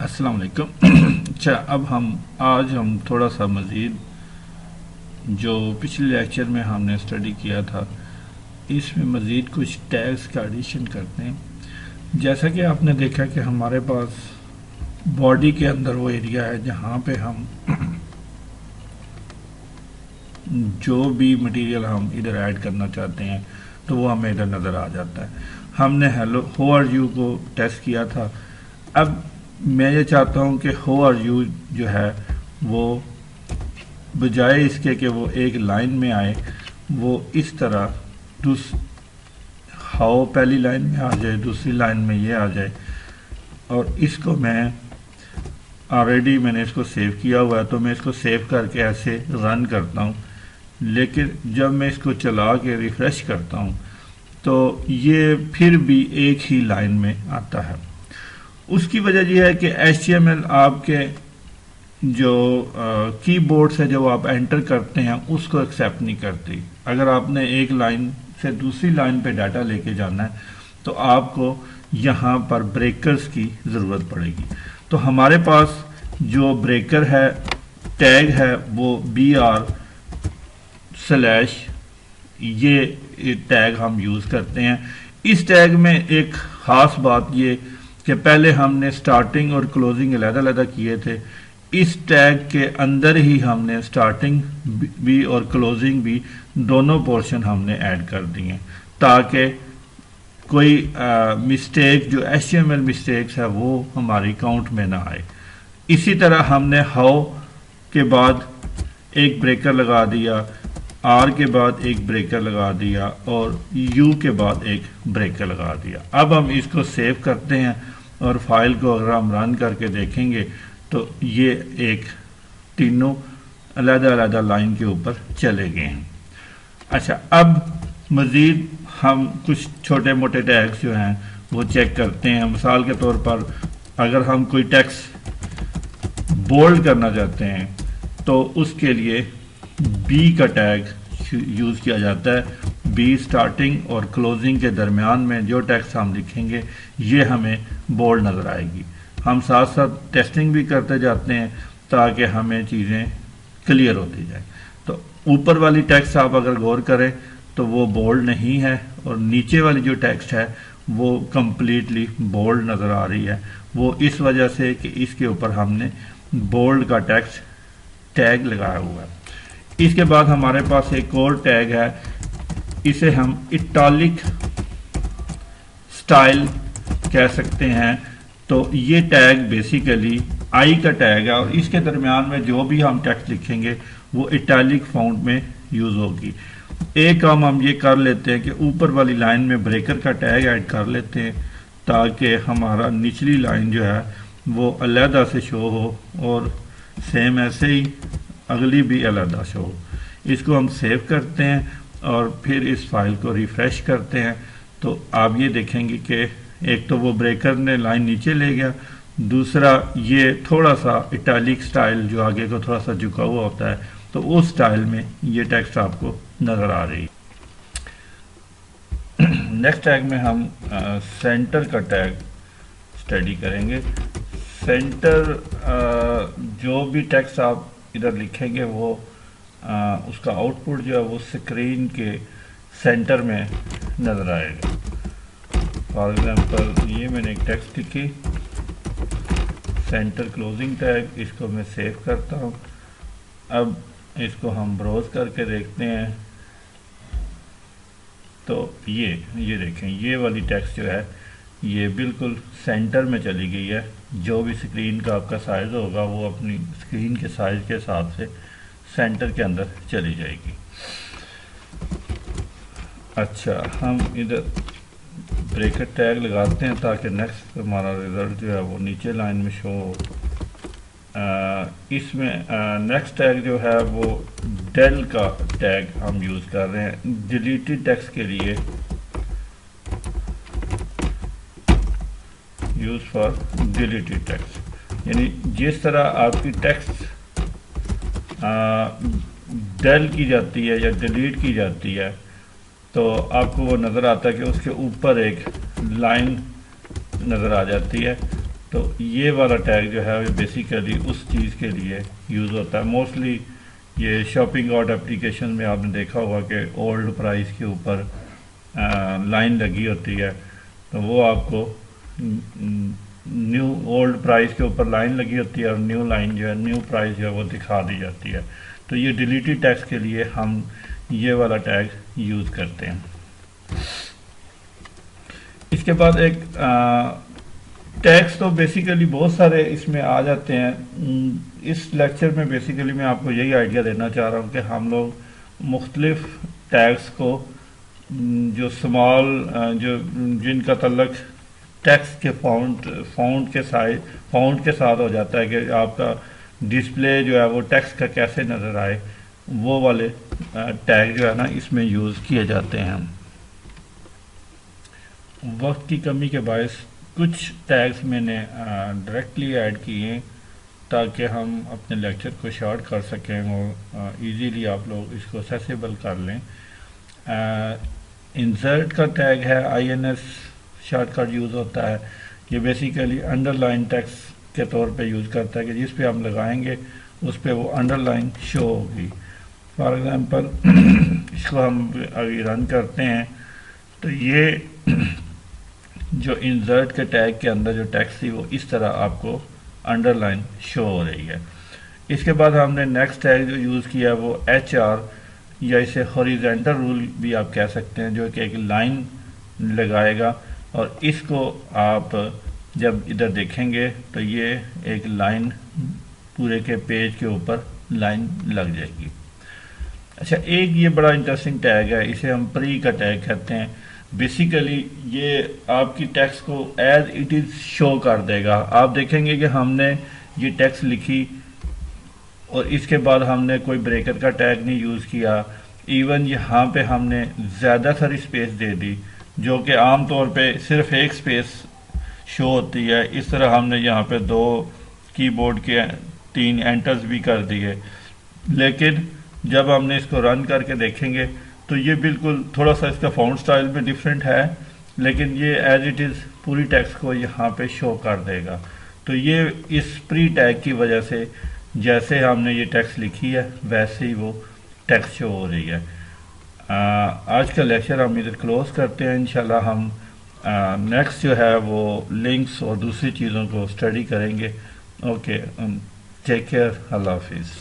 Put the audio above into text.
السلام علیکم اچھا اب آج ہم تھوڑا سا مزید جو پچھلے لیکچر میں ہم نے اسٹڈی کیا تھا اس میں مزید کچھ ٹیگز کا ایڈیشن کرتے ہیں. جیسا کہ آپ نے دیکھا کہ ہمارے پاس باڈی کے اندر وہ ایریا ہے جہاں پہ ہم جو بھی مٹیریل ہم ادھر ایڈ کرنا چاہتے ہیں تو وہ ہمیں ادھر نظر آ جاتا ہے. ہم نے ہیلو ہو آر یو کو ٹیسٹ کیا تھا. اب میں یہ چاہتا ہوں کہ ہو آر یو جو ہے وہ بجائے اس کے کہ وہ ایک لائن میں آئے وہ اس طرح ہاؤ پہلی لائن میں آ جائے, دوسری لائن میں یہ آ جائے. اور اس کو میں آلریڈی میں نے اس کو سیو کیا ہوا ہے تو میں اس کو سیو کر کے ایسے رن کرتا ہوں, لیکن جب میں اس کو چلا کے ریفریش کرتا ہوں تو یہ پھر بھی ایک ہی لائن میں آتا ہے. اس کی وجہ یہ ہے کہ HTML آپ کے جو کی بورڈ سے جو آپ انٹر کرتے ہیں اس کو ایکسیپٹ نہیں کرتی. اگر آپ نے ایک لائن سے دوسری لائن پہ ڈاٹا لے کے جانا ہے تو آپ کو یہاں پر بریکرز کی ضرورت پڑے گی. تو ہمارے پاس جو بریکر ہے ٹیگ ہے وہ BR/ یہ ٹیگ ہم یوز کرتے ہیں. اس ٹیگ میں ایک خاص بات یہ کہ پہلے ہم نے سٹارٹنگ اور کلوزنگ علیحدہ علیحدہ کیے تھے. اس ٹیگ کے اندر ہی ہم نے سٹارٹنگ بھی اور کلوزنگ بھی دونوں پورشن ہم نے ایڈ کر دی ہیں تاکہ کوئی مسٹیک جو HTML مسٹیکس ہے وہ ہماری کاؤنٹ میں نہ آئے. اسی طرح ہم نے ہاؤ کے بعد ایک بریکر لگا دیا, آر کے بعد ایک بریکر لگا دیا اور یو کے بعد ایک بریکر لگا دیا. اب ہم اس کو سیو کرتے ہیں اور فائل کو اگر ہم رن کر کے دیکھیں گے تو یہ ایک تینوں علیحدہ علیحدہ لائن کے اوپر چلے گئے ہیں. اچھا اب مزید ہم کچھ چھوٹے موٹے ٹیگز جو ہیں وہ چیک کرتے ہیں. مثال کے طور پر اگر ہم کوئی ٹیکسٹ بولڈ کرنا چاہتے ہیں تو اس کے لیے بی کا ٹیگ یوز کیا جاتا ہے. بی سٹارٹنگ اور کلوزنگ کے درمیان میں جو ٹیکسٹ ہم لکھیں گے یہ ہمیں بولڈ نظر آئے گی. ہم ساتھ ساتھ ٹیسٹنگ بھی کرتے جاتے ہیں تاکہ ہمیں چیزیں کلیئر ہوتی جائیں. تو اوپر والی ٹیکسٹ آپ اگر غور کریں تو وہ بولڈ نہیں ہے اور نیچے والی جو ٹیکسٹ ہے وہ کمپلیٹلی بولڈ نظر آ رہی ہے. وہ اس وجہ سے کہ اس کے اوپر ہم نے بولڈ کا ٹیکسٹ ٹیگ لگایا ہوا ہے. اس کے بعد ہمارے پاس ایک اور ٹیگ ہے, اسے ہم اٹالک سٹائل کہہ سکتے ہیں. تو یہ ٹیگ بیسیکلی آئی کا ٹیگ ہے اور اس کے درمیان میں جو بھی ہم ٹیکسٹ لکھیں گے وہ اٹالک فونٹ میں یوز ہوگی. ایک کام ہم یہ کر لیتے ہیں کہ اوپر والی لائن میں بریکر کا ٹیگ ایڈ کر لیتے ہیں تاکہ ہمارا نچلی لائن جو ہے وہ علیحدہ سے شو ہو اور سیم ایسے ہی اگلی بھی علیحدہ شو ہو. اس کو ہم سیو کرتے ہیں اور پھر اس فائل کو ریفریش کرتے ہیں تو آپ یہ دیکھیں گے کہ ایک تو وہ بریکر نے لائن نیچے لے گیا, دوسرا یہ تھوڑا سا اٹیلک سٹائل جو آگے کو تھوڑا سا جھکا ہوا ہوتا ہے تو اس سٹائل میں یہ ٹیکسٹ آپ کو نظر آ رہی ہے. نیکسٹ ٹیگ میں ہم سینٹر کا ٹیگ اسٹڈی کریں گے. سینٹر جو بھی ٹیکسٹ آپ ادھر لکھیں گے وہ اس کا آؤٹ پٹ جو ہے وہ اسکرین کے سینٹر میں نظر آئے گا. فار ایگزامپل یہ میں نے ایک ٹیکسٹ لکھی سینٹر کلوزنگ ٹیگ, اس کو میں سیو کرتا ہوں. اب اس کو ہم بروز کر کے دیکھتے ہیں تو یہ دیکھیں یہ والی ٹیکسٹ جو ہے یہ بالکل سینٹر میں چلی گئی ہے. جو بھی اسکرین کا آپ کا سائز ہوگا وہ اپنی اسکرین کے سائز کے حساب سے سینٹر کے اندر چلی جائے گی. اچھا ہم ادھر بریکٹ ٹیگ لگاتے ہیں تاکہ نیکسٹ ہمارا ریزلٹ جو ہے وہ نیچے لائن میں شو ہو. اس میں نیکسٹ ٹیگ جو ہے وہ ڈیل کا ٹیگ ہم یوز کر رہے ہیں ڈیلیٹڈ ٹیکسٹ کے لیے, یوز فار ڈیلیٹڈ ٹیکسٹ. یعنی جس طرح آپ کی ٹیکسٹ ڈیل کی جاتی ہے یا ڈیلیٹ کی جاتی ہے تو آپ کو وہ نظر آتا ہے کہ اس کے اوپر ایک لائن نظر آ جاتی ہے تو یہ والا ٹیگ جو ہے بیسیکلی اس چیز کے لیے یوز ہوتا ہے. موسٹلی یہ شاپنگ آؤٹ اپلیکیشن میں آپ نے دیکھا ہوگا کہ اولڈ پرائس کے اوپر لائن لگی ہوتی ہے, تو وہ آپ کو نیو اولڈ پرائس کے اوپر لائن لگی ہوتی ہے اور نیو لائن جو ہے نیو پرائس جو ہے وہ دکھا دی جاتی ہے. تو یہ ڈیلیٹڈ ٹیکس کے لیے ہم یہ والا ٹیگ یوز کرتے ہیں. اس کے بعد ایک ٹیکس تو بیسیکلی بہت سارے اس میں آ جاتے ہیں. اس لیکچر میں بیسیکلی میں آپ کو یہی آئیڈیا دینا چاہ رہا ہوں کہ ہم لوگ مختلف ٹیکس کو جو جن کا تعلق ٹیکس کے فونٹ کے ساتھ ہو جاتا ہے کہ آپ کا ڈسپلے جو ہے وہ ٹیکس کا کیسے نظر آئے, وہ والے ٹیگ جو ہے نا اس میں یوز کیے جاتے ہیں. وقت کی کمی کے باعث کچھ ٹیگز میں نے ڈائریکٹلی ایڈ کیے تاکہ ہم اپنے لیکچر کو شارٹ کر سکیں اور ایزیلی آپ لوگ اس کو ایکسیسیبل کر لیں. انسرٹ کا ٹیگ ہے INS شارٹ کٹ یوز ہوتا ہے. یہ بیسیکلی انڈر لائن ٹیکس کے طور پہ یوز کرتا ہے کہ جس پہ ہم لگائیں گے اس پہ وہ انڈر لائن شو ہوگی. فار ایگزامپل اس کو ہم ابھی رن کرتے ہیں تو یہ جو انسرٹ کے ٹیگ کے اندر جو ٹیکس تھی وہ اس طرح آپ کو انڈر لائن شو ہو رہی ہے. اس کے بعد ہم نے نیکسٹ ٹیگ جو یوز کیا وہ HR یا اسے ہوریزونٹل رول بھی آپ کہہ سکتے ہیں, جو کہ ایک لائن لگائے گا اور اس کو آپ جب ادھر دیکھیں گے تو یہ ایک لائن پورے کے پیج کے اوپر لائن لگ جائے گی. اچھا, ایک یہ بڑا انٹرسٹنگ ٹیگ ہے, اسے ہم پری کا ٹیگ کہتے ہیں. بیسیکلی یہ آپ کی ٹیکسٹ کو ایز اٹ از شو کر دے گا. آپ دیکھیں گے کہ ہم نے یہ ٹیکسٹ لکھی اور اس کے بعد ہم نے کوئی بریکر کا ٹیگ نہیں یوز کیا, ایون یہاں پہ ہم نے زیادہ ساری اسپیس دے دی جو کہ عام طور پہ صرف ایک اسپیس شو ہوتی ہے. اس طرح ہم نے یہاں پہ 2 کی بورڈ کے 3 انٹرز بھی کر دیے, لیکن جب ہم نے اس کو رن کر کے دیکھیں گے تو یہ بالکل تھوڑا سا اس کا فونٹ سٹائل بھی ڈیفرنٹ ہے, لیکن یہ ایز اٹ از پوری ٹیکسٹ کو یہاں پہ شو کر دے گا. تو یہ اس پری ٹیگ کی وجہ سے جیسے ہم نے یہ ٹیکسٹ لکھی ہے ویسے ہی وہ ٹیکسٹ شو ہو رہی ہے. آج کا لیکچر ہم ادھر کلوز کرتے ہیں. انشاءاللہ ہم نیکسٹ جو ہے وہ لنکس اور دوسری چیزوں کو اسٹڈی کریں گے. اوکے, ٹیک کیئر, اللہ حافظ.